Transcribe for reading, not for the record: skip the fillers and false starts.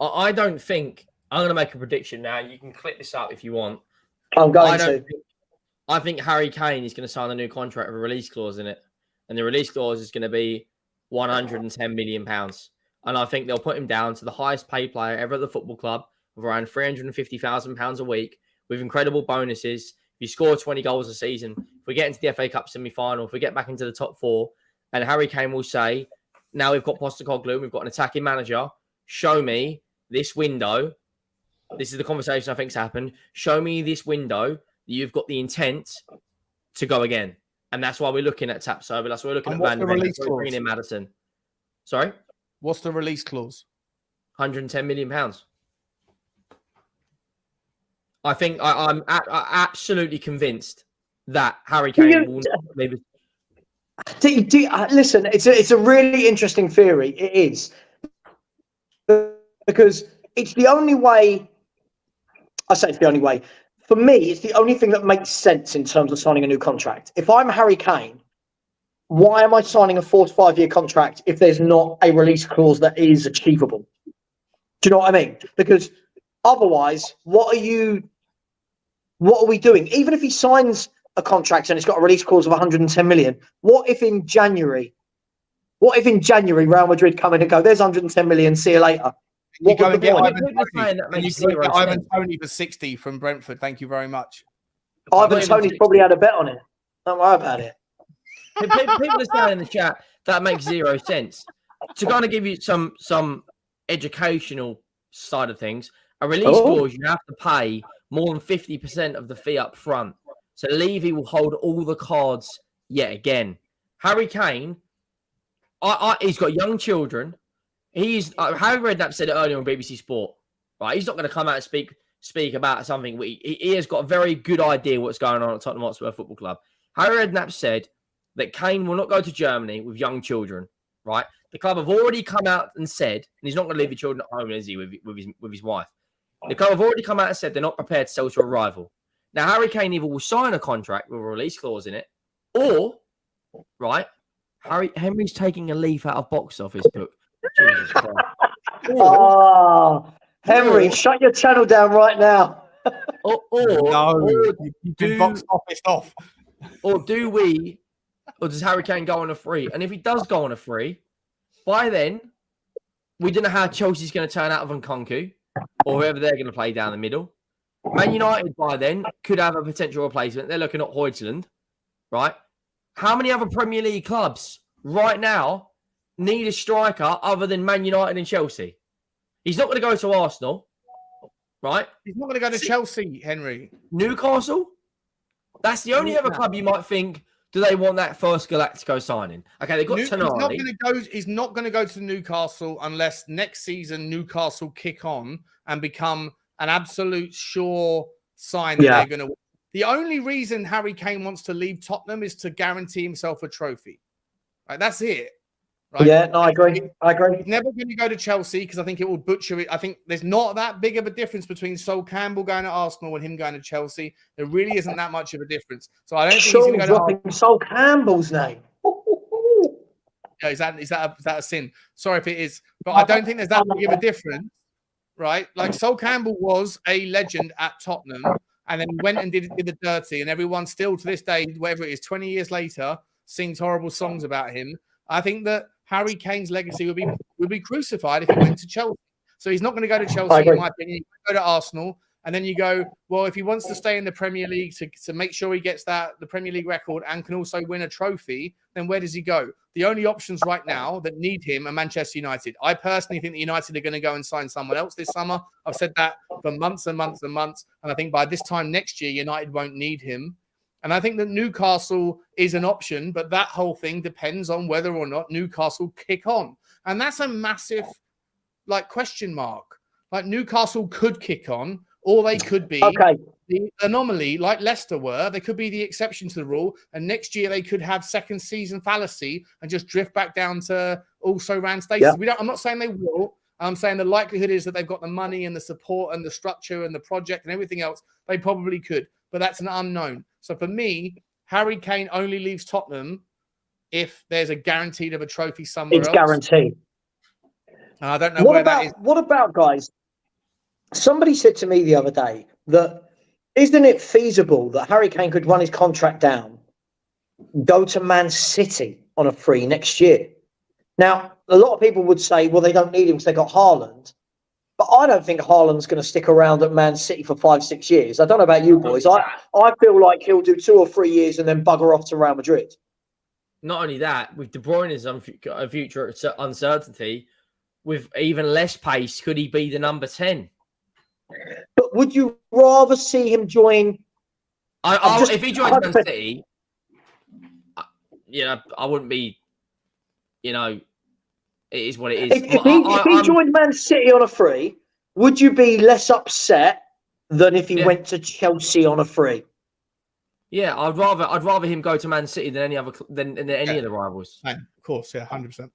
I don't think I'm going to make a prediction now. You can click this up if you want. I'm going to. I think Harry Kane is going to sign a new contract with a release clause in it, and the release clause is going to be £110 million. And I think they'll put him down to the highest paid player ever at the football club of around £350,000 a week with incredible bonuses. If you score 20 goals a season, if we get into the FA Cup semi-final, if we get back into the top four, and Harry Kane will say, now we've got Postecoglou, we've got an attacking manager, show me this window. This is the conversation I think's happened. Show me this window that you've got the intent to go again. And that's why we're looking at Tapsoba. That's why we're looking at Van der Ven. That's why we're bringing in Maddison. Sorry? What's the release clause? £110 million. I think I'm absolutely convinced that Harry Kane will not maybe. Listen, it's a really interesting theory. It is. Because it's the only way. I say it's the only way. For me, it's the only thing that makes sense in terms of signing a new contract. If I'm Harry Kane, why am I signing a 4 to 5 year contract if there's not a release clause that is achievable? Do you know what I mean? Because otherwise, what are we doing? Even if he signs a contract and it's got a release clause of 110 million, what if in January Real Madrid come in and go, there's 110 million, see you later? You go and get Ivan Toney for 60 from Brentford. Thank you very much. Ivan Toney's probably had a bet on it. Don't worry about it. People are saying in the chat that makes zero sense. To kind of give you some educational side of things, a release clause, you have to pay more than 50% of the fee up front. So Levy will hold all the cards yet again. Harry Kane, he's got young children. Harry Redknapp said it earlier on BBC Sport. Right, he's not going to come out and speak about something. He has got a very good idea what's going on at Tottenham Hotspur Football Club. Harry Redknapp said that Kane will not go to Germany with young children. Right, the club have already come out and said, and he's not going to leave the children at home, is he, with his wife? The club have already come out and said they're not prepared to sell to a rival. Now, Harry Kane either will sign a contract with a release clause in it, or, right, Henry's taking a leaf out of box office book. Jesus Christ. Henry, shut your channel down right now. You've been box office off. Or does Harry Kane go on a free? And if he does go on a free, by then, we don't know how Chelsea's going to turn out of Nkunku, or whoever they're going to play down the middle. Man United, by then, could have a potential replacement. They're looking at Højlund, right? How many other Premier League clubs right now need a striker other than Man United and Chelsea? He's not going to go to Arsenal, right? He's not going to go to Chelsea, Henry. Newcastle? That's the only other club you might think, do they want that first Galactico signing? Okay, they've got Tonali. He's not going to go to Newcastle unless next season Newcastle kick on and become an absolute sure sign that they're going to win. The only reason Harry Kane wants to leave Tottenham is to guarantee himself a trophy. Right, that's it. Right? Yeah, no, I agree. He's never going to go to Chelsea because I think it will butcher it. I think there's not that big of a difference between Sol Campbell going to Arsenal and him going to Chelsea. There really isn't that much of a difference. So I don't think he's going to go to Sol Campbell's name. Yeah, is that a sin? Sorry if it is, but I don't think there's that big of a difference, right? Like Sol Campbell was a legend at Tottenham, and then he went and did the dirty, and everyone still to this day, whatever it is, 20 years later, sings horrible songs about him. I think that Harry Kane's legacy would be crucified if he went to Chelsea. So he's not going to go to Chelsea, in my opinion. He's going to go to Arsenal, and then you go, well, if he wants to stay in the Premier League to make sure he gets the Premier League record and can also win a trophy, then where does he go? The only options right now that need him are Manchester United. I personally think that United are going to go and sign someone else this summer. I've said that for months and months and months, and I think by this time next year, United won't need him. And I think that Newcastle is an option, but that whole thing depends on whether or not Newcastle kick on. And that's a massive, question mark. Like, Newcastle could kick on, or they could be the anomaly, like Leicester were. They could be the exception to the rule. And next year, they could have second season fallacy and just drift back down to also ran status. Yeah. I'm not saying they will. I'm saying the likelihood is that they've got the money and the support and the structure and the project and everything else. They probably could, but that's an unknown. So for me, Harry Kane only leaves Tottenham if there's a guaranteed of a trophy somewhere else. It's guaranteed. I don't know where that is. What about, guys? Somebody said to me the other day that isn't it feasible that Harry Kane could run his contract down, go to Man City on a free next year? Now, a lot of people would say, well, they don't need him because they got Haaland. But I don't think Haaland's going to stick around at Man City for 5-6 years. I don't know about you boys. I feel like he'll do 2 or 3 years and then bugger off to Real Madrid. Not only that, with De Bruyne's future uncertainty, with even less pace, could he be the number 10? But would you rather see him join? If he joins Man City, I wouldn't be. It is what it is. If he joined Man City on a free, would you be less upset than if he went to Chelsea on a free? Yeah, I'd rather him go to Man City than any of the rivals. Of course, yeah, 100%.